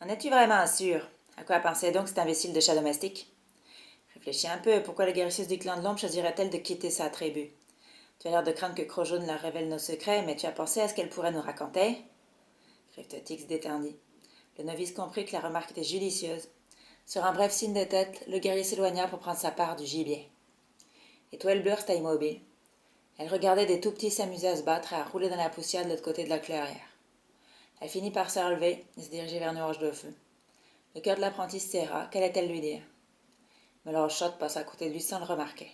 « En es-tu vraiment sûr? À quoi pensait donc cet imbécile de chat domestique? » « Réfléchis un peu. Pourquoi la guérisseuse du clan de l'ombre choisirait-elle de quitter sa tribu? Tu as l'air de craindre que Croc-Jaune leur révèle nos secrets, mais tu as pensé à ce qu'elle pourrait nous raconter? » Griffe de Tigre se détendit. Le novice comprit que la remarque était judicieuse. Sur un bref signe de tête, le guerrier s'éloigna pour prendre sa part du gibier. Étoile Bleue resta immobile. Elle regardait des tout-petits s'amuser à se battre et à rouler dans la poussière de l'autre côté de la clairière. Elle finit par se relever et se diriger vers Nuage de Feu. Le cœur de l'apprenti se serra. Qu'allait-elle lui dire? Mais le Rochotte passa à côté de lui sans le remarquer.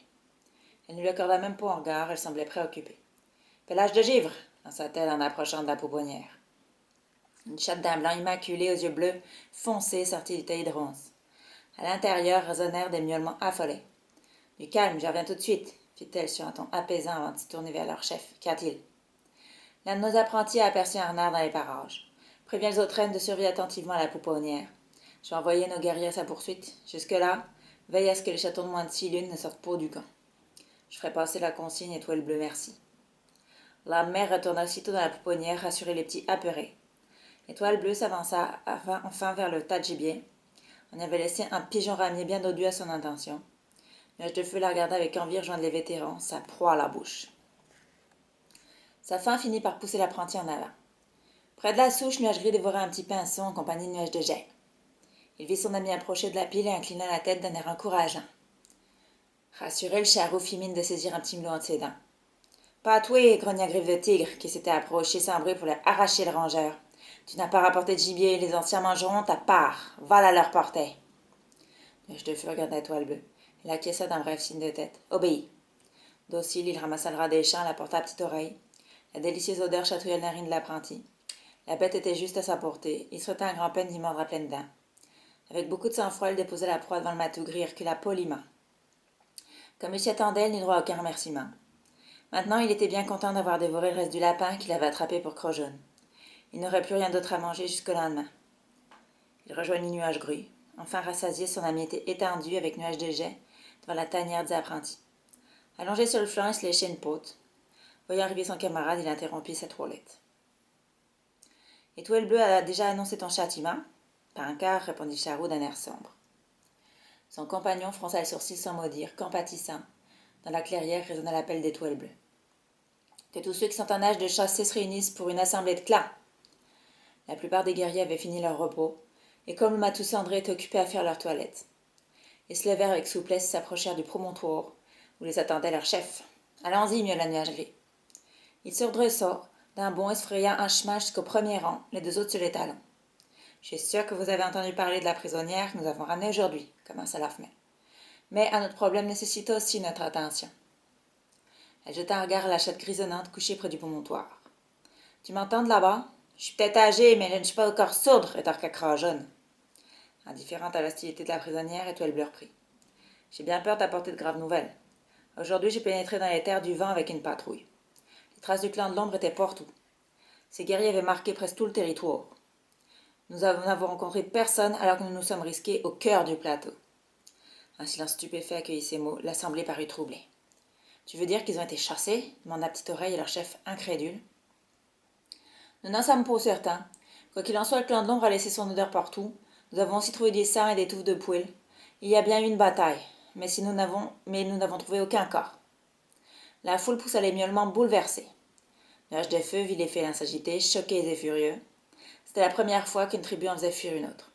Elle ne lui accorda même pas un regard, elle semblait préoccupée. « Pelage de givre !» lança-t-elle en approchant de la pouponnière. Une chatte d'un blanc immaculé aux yeux bleus foncés sortit du taillis de ronces. À l'intérieur résonnèrent des miaulements affolés. « Du calme, je reviens tout de suite !» fit-elle sur un ton apaisant avant de se tourner vers leur chef. « Qu'y a-t-il » ? L'un de nos apprentis a aperçu un renard dans les parages. Préviens les autres reines de surveiller attentivement la pouponnière. Je vais envoyer nos guerriers à sa poursuite. Jusque-là, veille à ce que les chatons de moins de 6 lunes ne sortent pas du camp. Je ferai passer la consigne Étoile Bleue, merci. La mère retourna aussitôt dans la pouponnière, rassurer les petits apeurés. Étoile Bleue s'avança enfin vers le tas de gibier. On y avait laissé un pigeon ramier bien dodu à son intention. Nuage de Feu la regarda avec envie rejoindre les vétérans, sa proie à la bouche. Sa faim finit par pousser l'apprenti en avant. Près de la souche, Nuage Gris dévorait un petit pinceau en compagnie de Nuage de Gel. Il vit son ami approcher de la pile et inclina la tête d'un air encourageant. Rassuré, le charreau fit mine de saisir un petit melon entre ses dents. Pas à toi, grogna Griffe de Tigre, qui s'était approché sans bruit pour lui arracher le rongeur. Tu n'as pas rapporté de gibier, les anciens mangeront ta part. Voilà leur portée. Nuage de Feu regarda Étoile Bleue. Il acquiesça d'un bref signe de tête. Obéis. Docile, il ramassa le rat des champs et la porta à petite oreille. La délicieuse odeur chatouilla les narines de l'apprenti. La bête était juste à sa portée. Il souhaitait un grand-peine d'y mordre à pleines dents. Avec beaucoup de sang-froid, il déposa la proie devant le matou gris et recula poliment. Comme il s'y attendait, il n'eut droit à aucun remerciement. Maintenant, il était bien content d'avoir dévoré le reste du lapin qu'il avait attrapé pour Crojaune. Il n'aurait plus rien d'autre à manger jusqu'au lendemain. Il rejoignit Nuage Gris. Enfin rassasié, son ami était étendu avec Nuage de Jet devant la tanière des apprentis. Allongé sur le flanc, il se léchait une pôte. Voyant arriver son camarade, il interrompit sa toilette. Étoile Bleue a déjà annoncé ton châtiment? Pas un quart, répondit Charot d'un air sombre. Son compagnon fronça le sourcil sans mot dire, compatissant. Dans la clairière résonna l'appel d'Étoile Bleue. Que tous ceux qui sont en âge de chasser se réunissent pour une assemblée de clans. La plupart des guerriers avaient fini leur repos, et comme le matou cendré était occupé à faire leur toilette. Ils se levèrent avec souplesse et s'approchèrent du promontoire, où les attendait leur chef. Allons-y, miaula Nuage Gris. Il se redressa d'un bond et se fraya un chemin jusqu'au premier rang, les deux autres sur les talons. Je suis sûr que vous avez entendu parler de la prisonnière que nous avons ramenée aujourd'hui, commença Lafmel. Mais un autre problème nécessite aussi notre attention. Elle jeta un regard à la chatte grisonnante couchée près du promontoire. Tu m'entends de là-bas? Je suis peut-être âgée, mais je ne suis pas encore sourde, rétorqua Crojaune. Indifférente à l'hostilité de la prisonnière, Étoile Bleue reprit. J'ai bien peur d'apporter de graves nouvelles. Aujourd'hui, j'ai pénétré dans les terres du vent avec une patrouille. Les traces du clan de l'ombre étaient partout. Ces guerriers avaient marqué presque tout le territoire. Nous n'avons rencontré personne alors que nous nous sommes risqués au cœur du plateau. Un silence stupéfait accueillit ces mots. L'assemblée parut troublée. Tu veux dire qu'ils ont été chassés? Demanda Petite Oreille et leur chef incrédule. Nous n'en sommes pas certains. Quoi qu'il en soit, le clan de l'ombre a laissé son odeur partout. Nous avons aussi trouvé des sangs et des touffes de poils. Il y a bien eu une bataille, mais nous n'avons trouvé aucun corps. La foule poussa les miaulements bouleversés. Nuage de Feu vit les félins s'agiter, choqués et furieux. C'était la première fois qu'une tribu en faisait fuir une autre.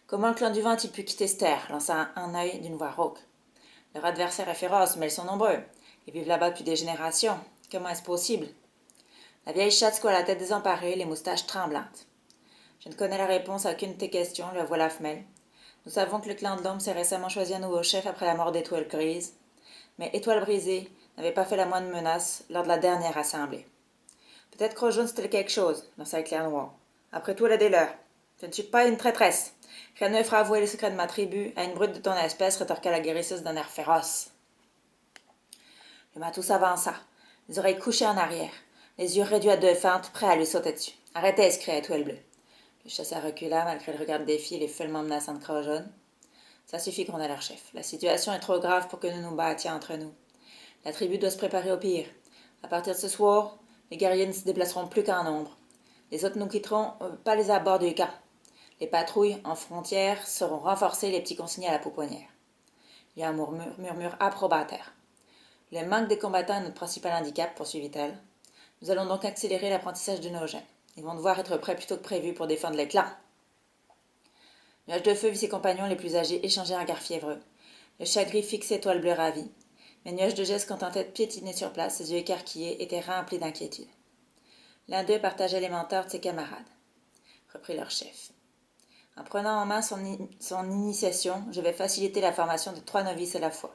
Comment le clan du vent a-t-il pu quitter cette terre? Lança un œil d'une voix rauque. Leur adversaire est féroce, mais ils sont nombreux. Ils vivent là-bas depuis des générations. Comment est-ce possible? La vieille chatte secoua la tête désemparée, les moustaches tremblantes. Je ne connais la réponse à aucune de tes questions, lui avoua Lafmel. Nous savons que le clan de l'ombre s'est récemment choisi un nouveau chef après la mort d'Étoile Grise. Mais Étoile Brisée n'avait pas fait la moindre menace lors de la dernière assemblée. Peut-être Crojaune c'était quelque chose, lança Éclair Noir. Après tout, elle est des leurs. Je ne suis pas une traîtresse. Rien ne me fera avouer les secrets de ma tribu à une brute de ton espèce, rétorqua la guérisseuse d'un air féroce. Le matou s'avança, les oreilles couchées en arrière, les yeux réduits à deux fentes, prêts à lui sauter dessus. Arrêtez, s'écria Étoile Bleue. Le chasseur recula malgré le regard de défi et les feulements menaçants de Crojaune. Ça suffit, gronda leur chef. La situation est trop grave pour que nous nous battions entre nous. La tribu doit se préparer au pire. À partir de ce soir, les guerriers ne se déplaceront plus qu'en nombre. Les autres ne quitteront pas les abords du camp. Les patrouilles en frontière seront renforcées, les petits consignés à la pouponnière. Il y a un murmure approbateur. Le manque des combattants est notre principal handicap, poursuivit-elle. Nous allons donc accélérer l'apprentissage de nos jeunes. Ils vont devoir être prêts plus tôt que prévu pour défendre les clans. Nuage de Feu vit ses compagnons les plus âgés échanger un regard fiévreux. Le chat gris fixait Étoile Bleue ravie. Mais Nuage de Jet se contentait de piétiner sur place, ses yeux écarquillés étaient remplis d'inquiétude. L'un d'eux partageait les menteurs de ses camarades, reprit leur chef. En prenant en main son initiation, je vais faciliter la formation de 3 novices à la fois.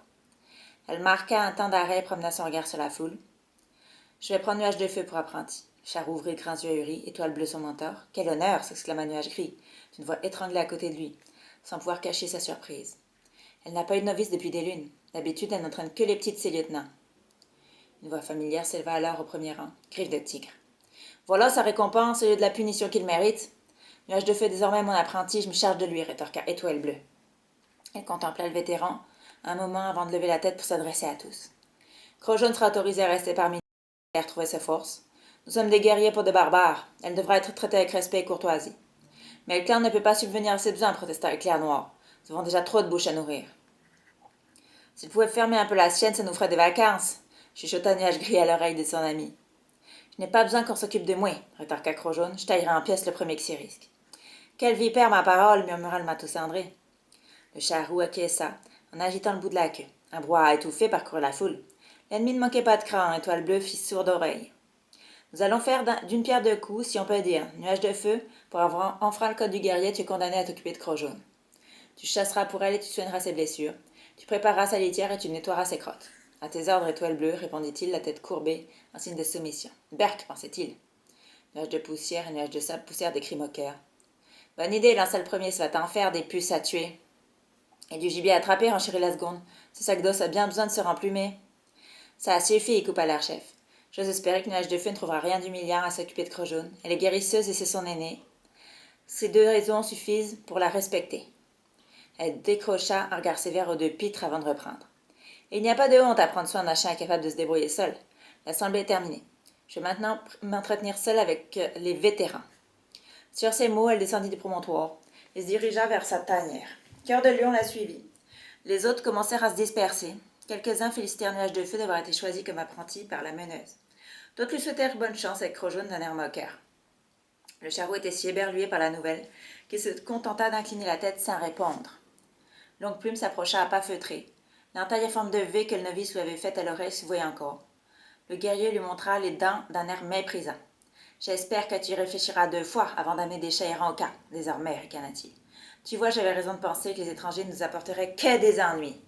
Elle marqua un temps d'arrêt et promena son regard sur la foule. Je vais prendre Nuage de Feu pour apprenti. Char ouvrit de grands yeux ahuris, Étoile Bleue son mentor. Quel honneur! S'exclama Nuage Gris, d'une voix étranglée à côté de lui, sans pouvoir cacher sa surprise. Elle n'a pas eu de novice depuis des lunes. D'habitude, elle n'entraîne que les petites de ses lieutenants. Une voix familière s'éleva alors au premier rang. Griffe de Tigre. Voilà sa récompense au lieu de la punition qu'il mérite. Nuage de Feu est désormais mon apprenti, je me charge de lui, rétorqua Étoile Bleue. Elle contempla le vétéran un moment avant de lever la tête pour s'adresser à tous. Crojaune sera autorisée à rester parmi nous et à retrouver ses forces. Nous sommes des guerriers pour des barbares. Elle devra être traitée avec respect et courtoisie. Mais le clan ne peut pas subvenir à ses besoins, protesta Éclair Noir. Nous avons déjà trop de bouches à nourrir. S'il pouvait fermer un peu la sienne, ça nous ferait des vacances, chuchota Nuage Gris à l'oreille de son ami. Je Je n'ai pas besoin qu'on s'occupe de moi, rétorqua Croc-Jaune. Je taillerai en pièces le premier qui s'y risque. Quelle vipère, ma parole, murmura le matou cendré. Le charroux acquiesça, en agitant le bout de la queue. Un brouhaha étouffé parcourut la foule. L'ennemi ne manquait pas de cran, Étoile Bleue fit sourde oreille. Nous allons faire d'une pierre deux coups, si on peut dire. Nuage de feu, pour avoir enfreint le code du guerrier, tu es condamné à t'occuper de Croc-Jaune. Tu chasseras pour elle et tu soigneras ses blessures. Tu prépareras sa litière et tu nettoieras ses crottes. À tes ordres, Étoile Bleue, répondit-il, la tête courbée, en signe de soumission. Berk, pensait-il. Nuage de poussière et nuage de sable poussèrent des cris moqueurs. Bonne idée, lança le premier, ça va t'en faire des puces à tuer. Et du gibier à attraper, renchérit la seconde. Ce sac d'os a bien besoin de se remplumer. Ça suffit, coupa l'air-chef. J'ose espérer que Nuage de Feu ne trouvera rien d'humiliant à s'occuper de Croc-Jaune. Elle est guérisseuse et c'est son aînée. Ces deux raisons suffisent pour la respecter. Elle décrocha un regard sévère aux deux pitres avant de reprendre. Il n'y a pas de honte à prendre soin d'un chien incapable de se débrouiller seul. L'assemblée est terminée. Je vais maintenant m'entretenir seule avec les vétérans. Sur ces mots, elle descendit du promontoire et se dirigea vers sa tanière. Cœur de Lion la suivit. Les autres commencèrent à se disperser. Quelques-uns félicitèrent Nuage de Feu d'avoir été choisi comme apprenti par la meneuse. D'autres lui souhaitèrent bonne chance avec Croc-Jaune d'un air moqueur. Le charroux était si éberlué par la nouvelle qu'il se contenta d'incliner la tête sans répondre. Longue Plume s'approcha à pas feutrés. L'entaille à forme de V que le novice lui avait faite à l'oreille se voyait encore. Le guerrier lui montra les dents d'un air méprisant. « J'espère que tu y réfléchiras 2 fois avant d'amener des chats errants au camp, désormais, ricana-t-il. Tu vois, j'avais raison de penser que les étrangers ne nous apporteraient que des ennuis.